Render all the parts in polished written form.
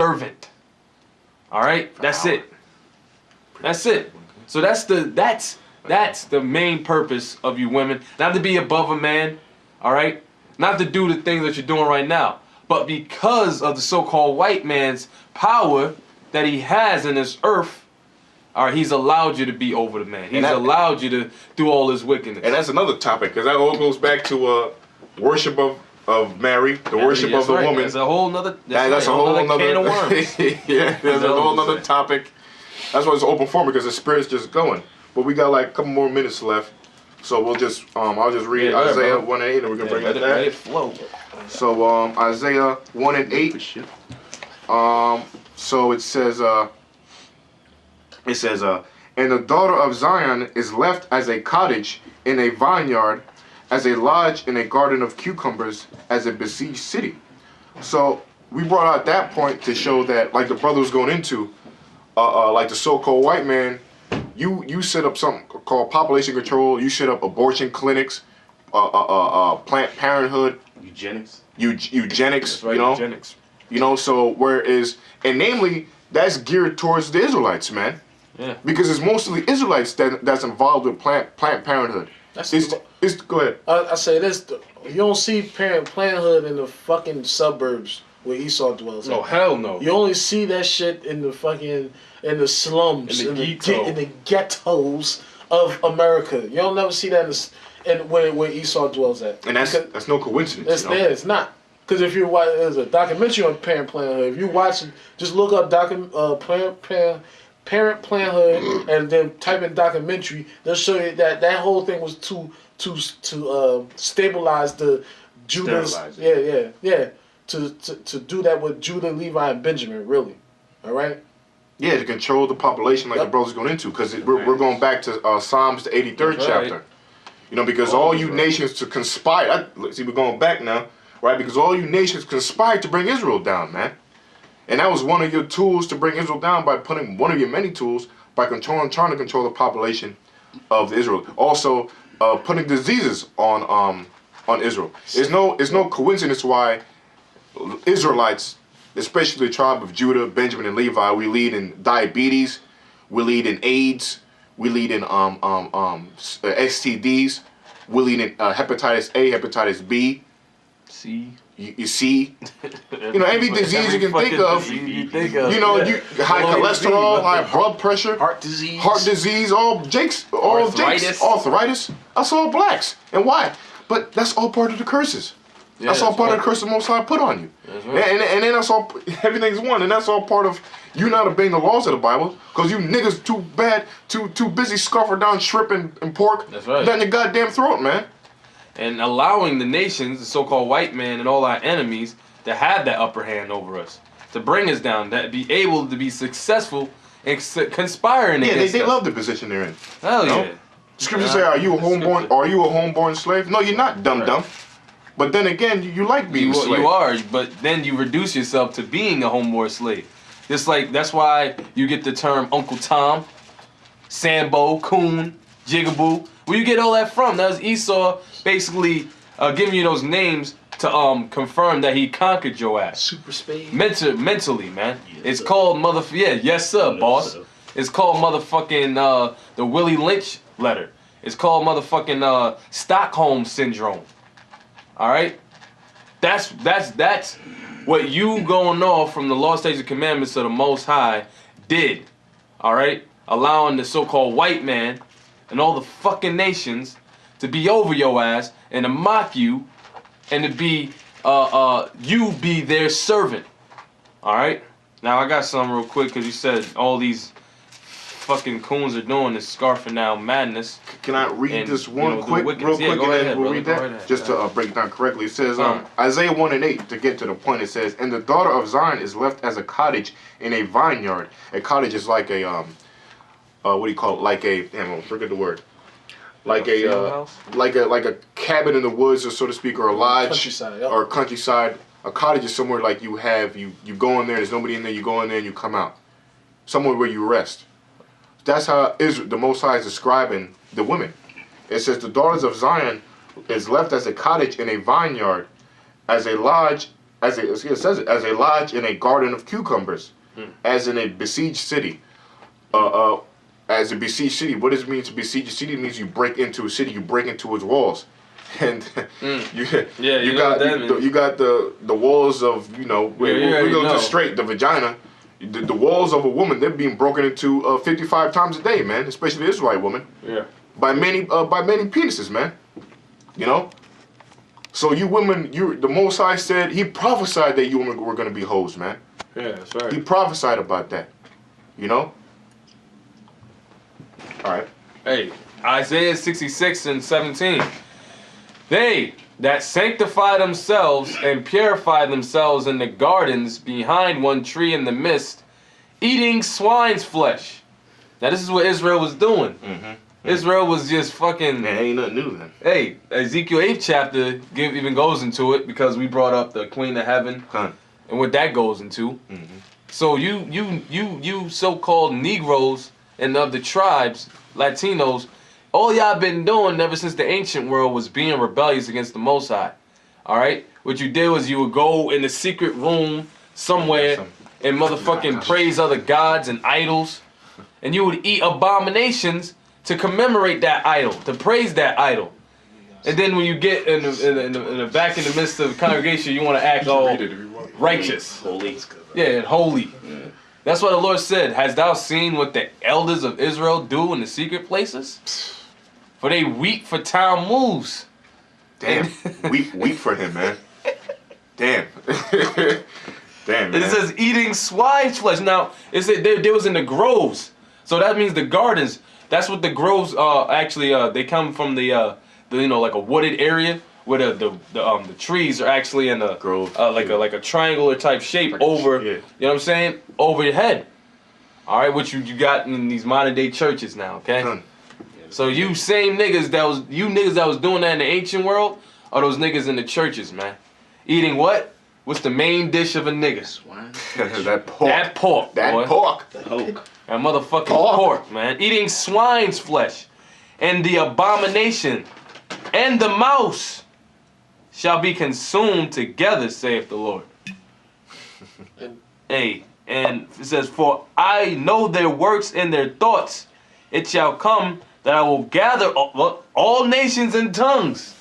servant. All right, that's it. That's it. So that's the main purpose of you women. Not to be above a man, all right? Not to do the things that you're doing right now. But because of the so-called white man's power that he has in this earth, all right, he's allowed you to be over the man. He's allowed you to do all this wickedness. And that's another topic, because that all goes back to worship of Mary, the worship of the woman. That's a whole nother. That's a whole nother can of worms. Yeah, there's a whole nother topic. That's why it's open forum, because the spirit's just going. But we got like a couple more minutes left, so we'll just I'll just read Isaiah 1 and 8, and we can bring it back. Let it flow. So Isaiah 1 and 8. So it says and the daughter of Zion is left as a cottage in a vineyard, as a lodge in a garden of cucumbers, as a besieged city. So we brought out that point to show that, like the brother was going into, like the so-called white man, you set up something called population control. You set up abortion clinics, Planned Parenthood, eugenics. Eugenics, right, you know, eugenics. You know, so and namely that's geared towards the Israelites, man. Yeah. Because it's mostly Israelites that's involved with Planned Parenthood. Go ahead. I say this: you don't see Parenthood in the fucking suburbs where Esau dwells. No, hell no. You only see that shit in the slums, in the ghettos of America. You don't never see that in where Esau dwells at. And that's no coincidence. It's not. Because if you watch, there's a documentary on Parenthood. If you watch it, just look up Parent Parenthood and then type in documentary. They'll show you that whole thing was to stabilize the Judah's. Yeah. To do that with Judah, Levi, and Benjamin. Really, all right. Yeah, to control the population, like the brother's going into, because we're going back to Psalms the 83rd chapter. You know, because all you nations to conspire. See, we're going back now, right? Because all you nations conspired to bring Israel down, man. And that was one of your tools to bring Israel down, by putting one of your many tools by trying to control the population of Israel. Also, putting diseases on Israel. It's no coincidence why Israelites, especially the tribe of Judah, Benjamin, and Levi, we lead in diabetes, we lead in AIDS, we lead in STDs, we lead in hepatitis A, hepatitis B, C. You see, you know, every disease you can think of. You know, high cholesterol, high blood pressure, heart disease, all arthritis. That's all blacks. And why? But that's all part of the curses. Yeah, that's all part of the curse the Most High put on you. Right. And then that's all. Everything's one, and that's all part of you not obeying the laws of the Bible, because you niggas too busy scarfing down shrimp and pork. That's right. Down your goddamn throat, man. And allowing the nations, the so-called white man and all our enemies, to have that upper hand over us, to bring us down, that be able to be successful and conspiring against us. Yeah, they love the position they're in. Hell yeah. Scriptures say, "Are you a homeborn slave?" No, you're not, dumb. But then again, you like being a slave. You are, but then you reduce yourself to being a homeborn slave. Just like that's why you get the term Uncle Tom, Sambo, Coon, Jigaboo. Where you get all that from? That was Esau basically giving you those names to confirm that he conquered your ass. Super spade. Mentally, man. Yes, it's called yes sir, boss. Sir. It's called motherfucking the Willie Lynch letter. It's called motherfucking Stockholm syndrome. All right? That's what you going off from the law, statutes, and commandments of the Most High did. All right? Allowing the so-called white man and all the fucking nations to be over your ass and to mock you and to be, you be their servant. All right? Now, I got something real quick because you said all these fucking coons are doing this scarfing down madness. Can I read this one real quick, and then we'll read that? Just to break it down correctly. It says, Isaiah 1 and 8, to get to the point, it says, "And the daughter of Zion is left as a cottage in a vineyard." A cottage is like a, what do you call it? Like a, damn, I forget the word. Like a cabin in the woods, or so to speak, or a lodge, countryside, or countryside. A cottage is somewhere like you go in there. There's nobody in there. You go in there and you come out. Somewhere where you rest. That's how Israel, the Most High is describing the women. It says the daughters of Zion is left as a cottage in a vineyard, as a lodge it says it, as a lodge in a garden of cucumbers, as in a besieged city. As a besieged city, what does it mean to besiege a city? It means you break into a city, you break into its walls. And you got the walls of, we go just straight, the vagina. The walls of a woman, they're being broken into 55 times a day, man, especially the Israelite woman. Yeah. By many penises, man. So you women, the Most High said, he prophesied that you women were going to be hoes, man. Yeah, that's right. He prophesied about that. All right. Hey, Isaiah 66:17. They that sanctify themselves and purify themselves in the gardens behind one tree in the midst, eating swine's flesh. Now this is what Israel was doing. Israel was just fucking... Man, ain't nothing new then. Hey, Ezekiel 8th chapter even goes into it because we brought up the Queen of Heaven and what that goes into. So you so-called Negroes and of the tribes, Latinos, all y'all been doing ever since the ancient world was being rebellious against the Most High. All right? What you did was you would go in the secret room somewhere and motherfucking praise other gods and idols. And you would eat abominations to commemorate that idol, to praise that idol. And then when you get in the back in the midst of the congregation, you want to act all righteous. Holy. Yeah, and holy. Yeah. That's why the Lord said, hast thou seen what the elders of Israel do in the secret places? For they weep for town moves. Damn. weep for him, man. Damn. Damn, man. It says eating swine's flesh. Now, it said there was in the groves. So that means the gardens. That's what the groves actually they come from the like a wooded area where the trees are actually in a grove, like a triangular type shape over, you know what I'm saying, over your head. All right, which you got in these modern day churches now, okay? So you same niggas that was doing that in the ancient world are those niggas in the churches, man. Eating what? What's the main dish of a nigga? Swine. That pork. That pork. That boy. pork. That motherfucking pork, man. Eating swine's flesh. And the abomination and the mouse shall be consumed together, saith the Lord. Hey, and it says, for I know their works and their thoughts. It shall come that I will gather all nations and tongues.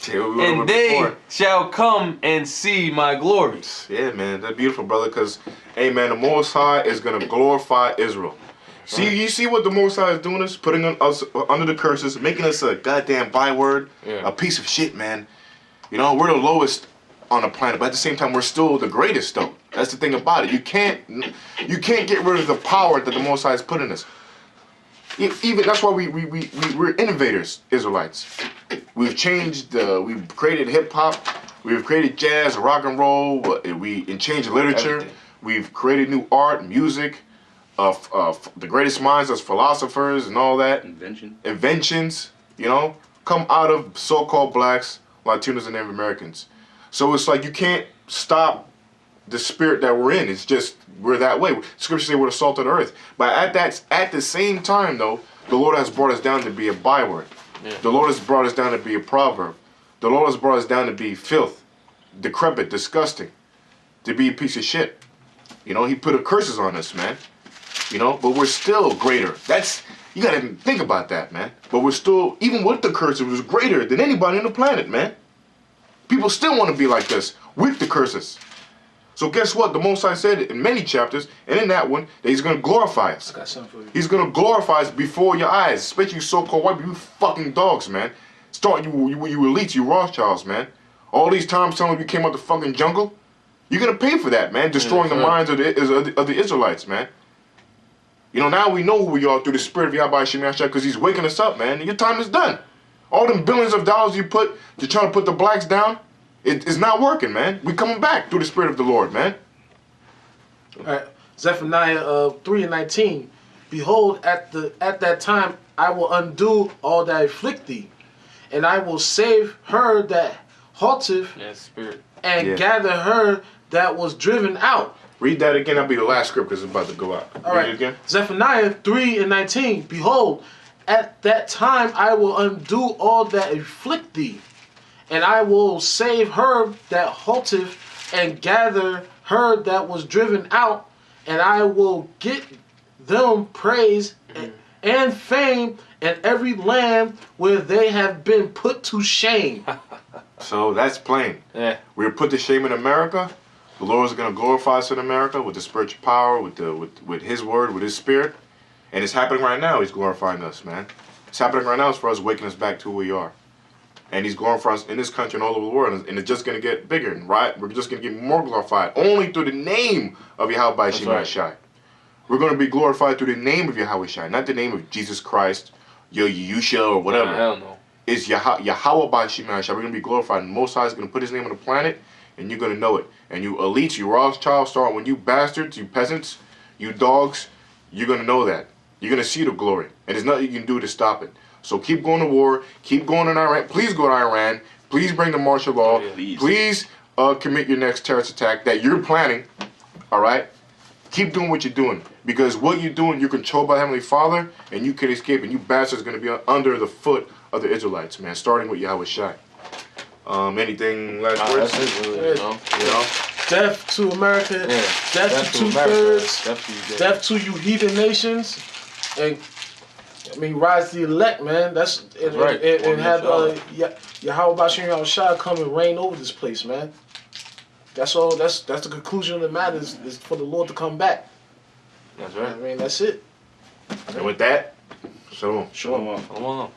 And they shall come and see my glory. Yeah, man, that's beautiful, brother. Because, hey, man, the Most High is gonna glorify Israel. See, you see what the Most High is doing? Us putting us under the curses, making us a goddamn byword, a piece of shit, man. We're the lowest on the planet, but at the same time, we're still the greatest, though. That's the thing about it. You can't get rid of the power that the Most High has put in us. Even that's why we're innovators, Israelites. We've changed. We've created hip hop. We've created jazz, rock and roll. We changed literature. Everything. We've created new art, music. The greatest minds as philosophers and all that. Inventions. Come out of so-called blacks, Latinos, and Native Americans. So it's like you can't stop the spirit that we're in. It's just we're that way. Scripture say we're the salt of the earth. But at the same time, though, the Lord has brought us down to be a byword. Yeah. The Lord has brought us down to be a proverb. The Lord has brought us down to be filth, decrepit, disgusting, to be a piece of shit. He put curses on us, man. But we're still greater. You gotta think about that, man. But we're still, even with the curses, we're greater than anybody on the planet, man. People still want to be like us with the curses. So guess what? The Most High said in many chapters, and in that one, that he's going to glorify us. I got something for you. He's going to glorify us before your eyes, especially you so-called white people, you fucking dogs, man. Start you elites, you Rothschilds, man. All these times telling we came out the fucking jungle, you're going to pay for that, man, destroying the minds of the Israelites, man. Now we know who we are through the spirit of Yahweh Shem Yahshua because he's waking us up, man. Your time is done. All them billions of dollars you put to try to put the blacks down, it's not working, man. We coming back through the spirit of the Lord, man. All right, Zephaniah 3:19. Behold, at that time I will undo all that afflict thee, and I will save her that halteth, and gather her that was driven out. Read that again. That'll be the last script because it's about to go out. All right. Read it again. Zephaniah 3:19. Behold, at that time I will undo all that afflict thee, and I will save her that halteth, and gather her that was driven out, and I will get them praise and fame in every land where they have been put to shame. So that's plain. Yeah. We were put to shame in America. The Lord is going to glorify us in America with the spiritual power, with His word, with His Spirit. And it's happening right now. He's glorifying us, man. It's happening right now as far as waking us back to who we are. And He's glorifying us in this country and all over the world. And it's just going to get bigger, right? We're just going to get more glorified only through the name of Yahweh Shai Shai. We're going to be glorified through the name of Yahweh Shai, not the name of Jesus Christ, Yahusha, or whatever. Hell no. It's Yahweh Shai Shai. We're going to be glorified. And Most High is going to put His name on the planet, and you're going to know it. And you elites, you Rothschild, start when you bastards, you peasants, you dogs, you're going to know that. You're going to see the glory. And there's nothing you can do to stop it. So keep going to war. Keep going in Iran. Please go to Iran. Please bring the martial law. Please commit your next terrorist attack that you're planning. All right? Keep doing what you're doing. Because what you're doing, you're controlled by Heavenly Father, and you can escape. And you bastards are going to be under the foot of the Israelites, man. Starting with Yahweh Shai. Anything last words? That's it, really, you know? Death to America. Yeah. Death to two-thirds. Death to you heathen nations. And I mean, rise to the elect, man. That's right. And have Yahweh Bashir Yahushua come and reign over this place, man. That's all. That's the conclusion of the matter is for the Lord to come back. That's right. I mean, that's it. And with that, shalom. Shalom. Shalom.